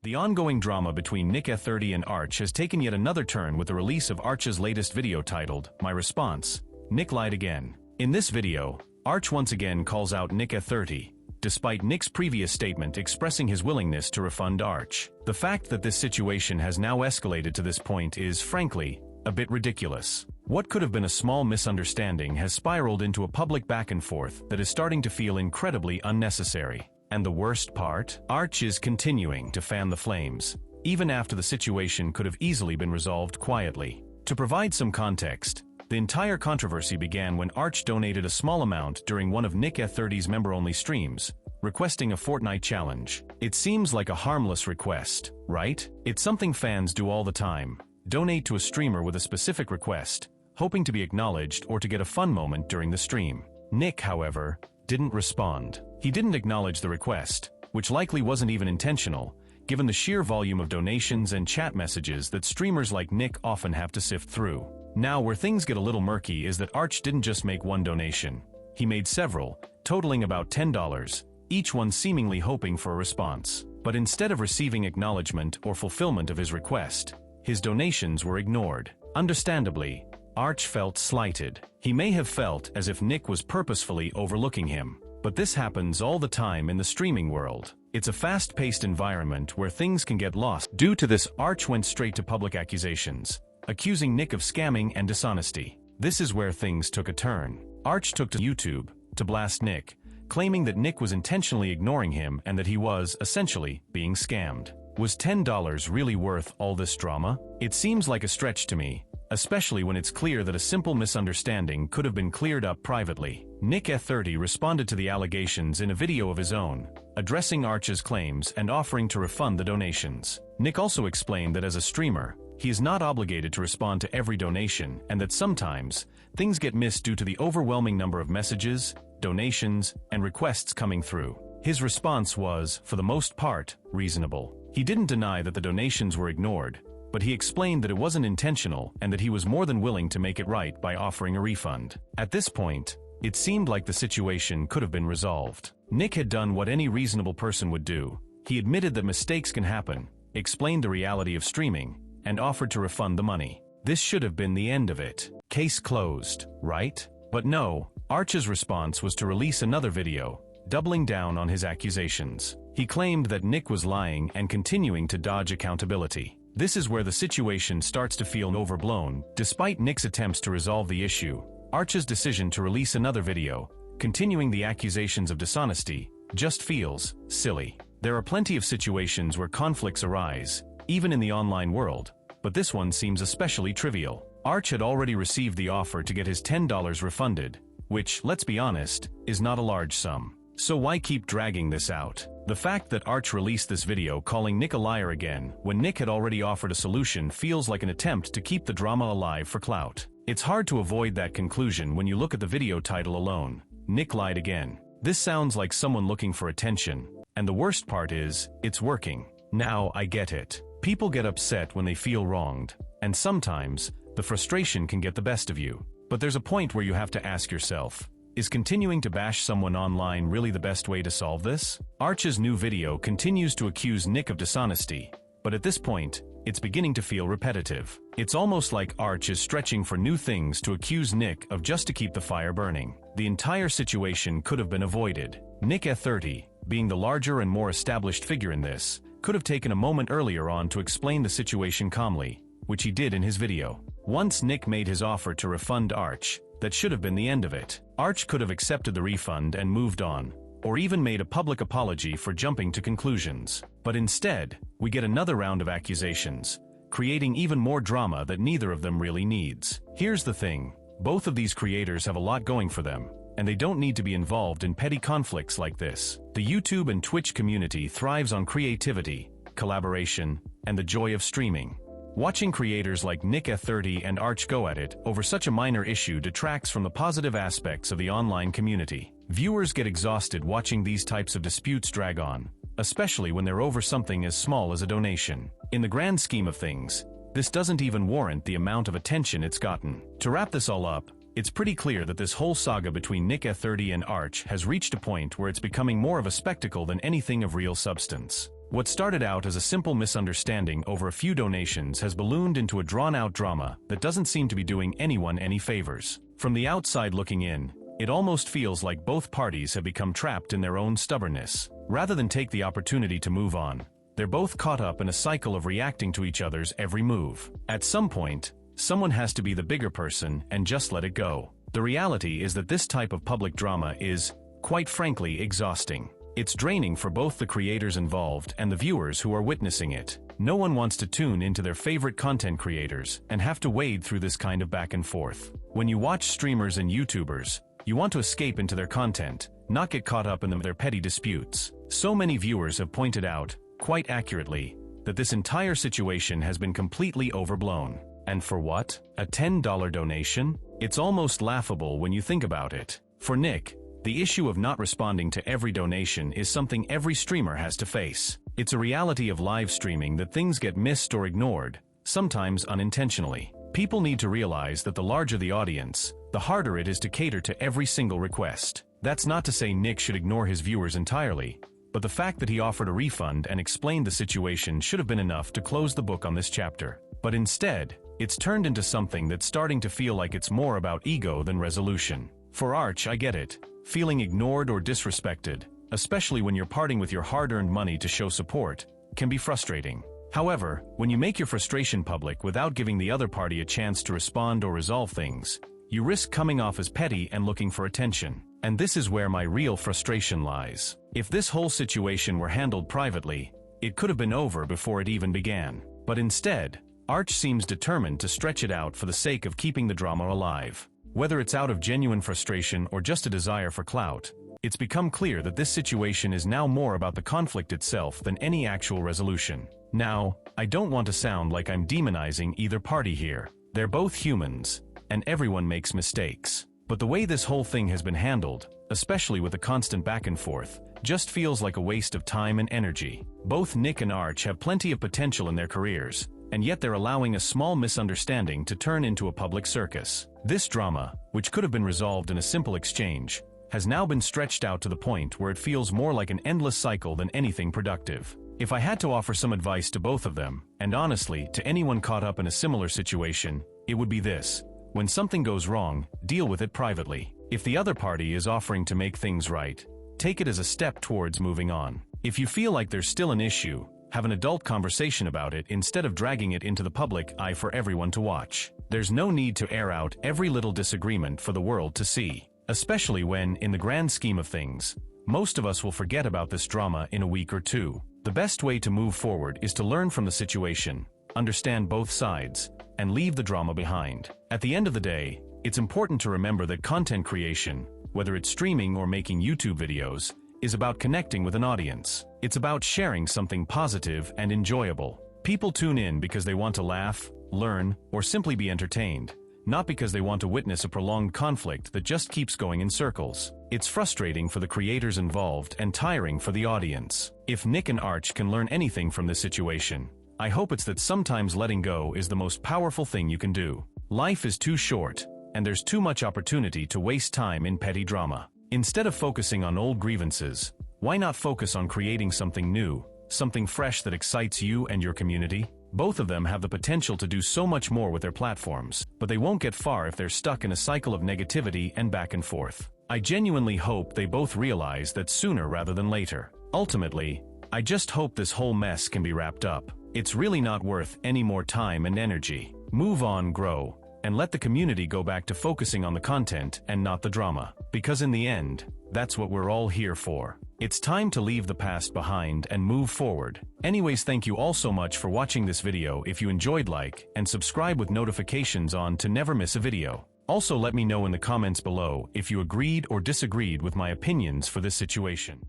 The ongoing drama between Nick30 and Arcch has taken yet another turn with the release of Arcch's latest video titled, My Response, Nick Lied Again. In this video, Arcch once again calls out Nick30, despite Nick's previous statement expressing his willingness to refund Arcch. The fact that this situation has now escalated to this point is, frankly, a bit ridiculous. What could have been a small misunderstanding has spiraled into a public back and forth that is starting to feel incredibly unnecessary. And the worst part? Arcch is continuing to fan the flames, even after the situation could have easily been resolved quietly. To provide some context, the entire controversy began when Arcch donated a small amount during one of Nick30's member-only streams, requesting a Fortnite challenge. It seems like a harmless request, right? It's something fans do all the time. Donate to a streamer with a specific request, hoping to be acknowledged or to get a fun moment during the stream. Nick, however, didn't respond. He didn't acknowledge the request, which likely wasn't even intentional, given the sheer volume of donations and chat messages that streamers like Nick often have to sift through. Now, where things get a little murky is that Arcch didn't just make one donation. He made several, totaling about $10, each one seemingly hoping for a response. But instead of receiving acknowledgement or fulfillment of his request, his donations were ignored. Understandably, Arcch felt slighted. He may have felt as if Nick was purposefully overlooking him. But this happens all the time in the streaming world. It's a fast-paced environment where things can get lost. Due to this, Arcch went straight to public accusations, accusing Nick of scamming and dishonesty. This is where things took a turn. Arcch took to YouTube to blast Nick, claiming that Nick was intentionally ignoring him and that he was, essentially, being scammed. Was $10 really worth all this drama? It seems like a stretch to me, especially when it's clear that a simple misunderstanding could have been cleared up privately. Nick30 responded to the allegations in a video of his own, addressing Arcch's claims and offering to refund the donations. Nick also explained that as a streamer, he is not obligated to respond to every donation and that sometimes, things get missed due to the overwhelming number of messages, donations, and requests coming through. His response was, for the most part, reasonable. He didn't deny that the donations were ignored, but he explained that it wasn't intentional and that he was more than willing to make it right by offering a refund. At this point, it seemed like the situation could have been resolved. Nick had done what any reasonable person would do. He admitted that mistakes can happen, explained the reality of streaming, and offered to refund the money. This should have been the end of it. Case closed, right? But no, Arcch's response was to release another video, doubling down on his accusations. He claimed that Nick was lying and continuing to dodge accountability. This is where the situation starts to feel overblown. Despite Nick's attempts to resolve the issue, Arcch's decision to release another video, continuing the accusations of dishonesty, just feels silly. There are plenty of situations where conflicts arise, even in the online world, but this one seems especially trivial. Arcch had already received the offer to get his $10 refunded, which, let's be honest, is not a large sum. So why keep dragging this out? The fact that Arcch released this video calling Nick a liar again, when Nick had already offered a solution, feels like an attempt to keep the drama alive for clout. It's hard to avoid that conclusion when you look at the video title alone, Nick Lied Again. This sounds like someone looking for attention, and the worst part is, it's working. Now I get it. People get upset when they feel wronged, and sometimes, the frustration can get the best of you. But there's a point where you have to ask yourself, is continuing to bash someone online really the best way to solve this? Arcch's new video continues to accuse Nick of dishonesty, but at this point, it's beginning to feel repetitive. It's almost like Arcch is stretching for new things to accuse Nick of just to keep the fire burning. The entire situation could have been avoided. Nick30, being the larger and more established figure in this, could have taken a moment earlier on to explain the situation calmly, which he did in his video. Once Nick made his offer to refund Arcch, that should have been the end of it. Arcch could have accepted the refund and moved on, or even made a public apology for jumping to conclusions. But instead, we get another round of accusations, creating even more drama that neither of them really needs. Here's the thing, both of these creators have a lot going for them, and they don't need to be involved in petty conflicts like this. The YouTube and Twitch community thrives on creativity, collaboration, and the joy of streaming. Watching creators like Nick30 and Arcch go at it over such a minor issue detracts from the positive aspects of the online community. Viewers get exhausted watching these types of disputes drag on, especially when they're over something as small as a donation. In the grand scheme of things, this doesn't even warrant the amount of attention it's gotten. To wrap this all up, it's pretty clear that this whole saga between Nick30 and Arcch has reached a point where it's becoming more of a spectacle than anything of real substance. What started out as a simple misunderstanding over a few donations has ballooned into a drawn-out drama that doesn't seem to be doing anyone any favors. From the outside looking in, it almost feels like both parties have become trapped in their own stubbornness. Rather than take the opportunity to move on, they're both caught up in a cycle of reacting to each other's every move. At some point, someone has to be the bigger person and just let it go. The reality is that this type of public drama is, quite frankly, exhausting. It's draining for both the creators involved and the viewers who are witnessing it. No one wants to tune into their favorite content creators and have to wade through this kind of back and forth. When you watch streamers and YouTubers, you want to escape into their content, not get caught up in their petty disputes. So many viewers have pointed out, quite accurately, that this entire situation has been completely overblown. And for what? A $10 donation? It's almost laughable when you think about it. For Nick, the issue of not responding to every donation is something every streamer has to face. It's a reality of live streaming that things get missed or ignored, sometimes unintentionally. People need to realize that the larger the audience, the harder it is to cater to every single request. That's not to say Nick should ignore his viewers entirely, but the fact that he offered a refund and explained the situation should have been enough to close the book on this chapter. But instead, it's turned into something that's starting to feel like it's more about ego than resolution. For Arcch, I get it. Feeling ignored or disrespected, especially when you're parting with your hard-earned money to show support, can be frustrating. However, when you make your frustration public without giving the other party a chance to respond or resolve things, you risk coming off as petty and looking for attention. And this is where my real frustration lies. If this whole situation were handled privately, it could have been over before it even began. But instead, Arcch seems determined to stretch it out for the sake of keeping the drama alive. Whether it's out of genuine frustration or just a desire for clout, it's become clear that this situation is now more about the conflict itself than any actual resolution. Now, I don't want to sound like I'm demonizing either party here. They're both humans, and everyone makes mistakes. But the way this whole thing has been handled, especially with the constant back and forth, just feels like a waste of time and energy. Both Nick and Arcch have plenty of potential in their careers, and yet they're allowing a small misunderstanding to turn into a public circus. This drama, which could have been resolved in a simple exchange, has now been stretched out to the point where it feels more like an endless cycle than anything productive. If I had to offer some advice to both of them, and honestly, to anyone caught up in a similar situation, it would be this. When something goes wrong, deal with it privately. If the other party is offering to make things right, take it as a step towards moving on. If you feel like there's still an issue, have an adult conversation about it instead of dragging it into the public eye for everyone to watch. There's no need to air out every little disagreement for the world to see, especially when, in the grand scheme of things, most of us will forget about this drama in a week or two. The best way to move forward is to learn from the situation, understand both sides, and leave the drama behind. At the end of the day, it's important to remember that content creation, whether it's streaming or making YouTube videos, is about connecting with an audience. It's about sharing something positive and enjoyable. People tune in because they want to laugh, learn, or simply be entertained, not because they want to witness a prolonged conflict that just keeps going in circles. It's frustrating for the creators involved and tiring for the audience. If Nick and Arcch can learn anything from this situation, I hope it's that sometimes letting go is the most powerful thing you can do. Life is too short, and there's too much opportunity to waste time in petty drama. Instead of focusing on old grievances, why not focus on creating something new, something fresh that excites you and your community? Both of them have the potential to do so much more with their platforms, but they won't get far if they're stuck in a cycle of negativity and back and forth. I genuinely hope they both realize that sooner rather than later. Ultimately, I just hope this whole mess can be wrapped up. It's really not worth any more time and energy. Move on, grow, and let the community go back to focusing on the content and not the drama. Because in the end, that's what we're all here for. It's time to leave the past behind and move forward. Anyways, thank you all so much for watching this video. If you enjoyed, like and subscribe with notifications on to never miss a video. Also, let me know in the comments below if you agreed or disagreed with my opinions for this situation.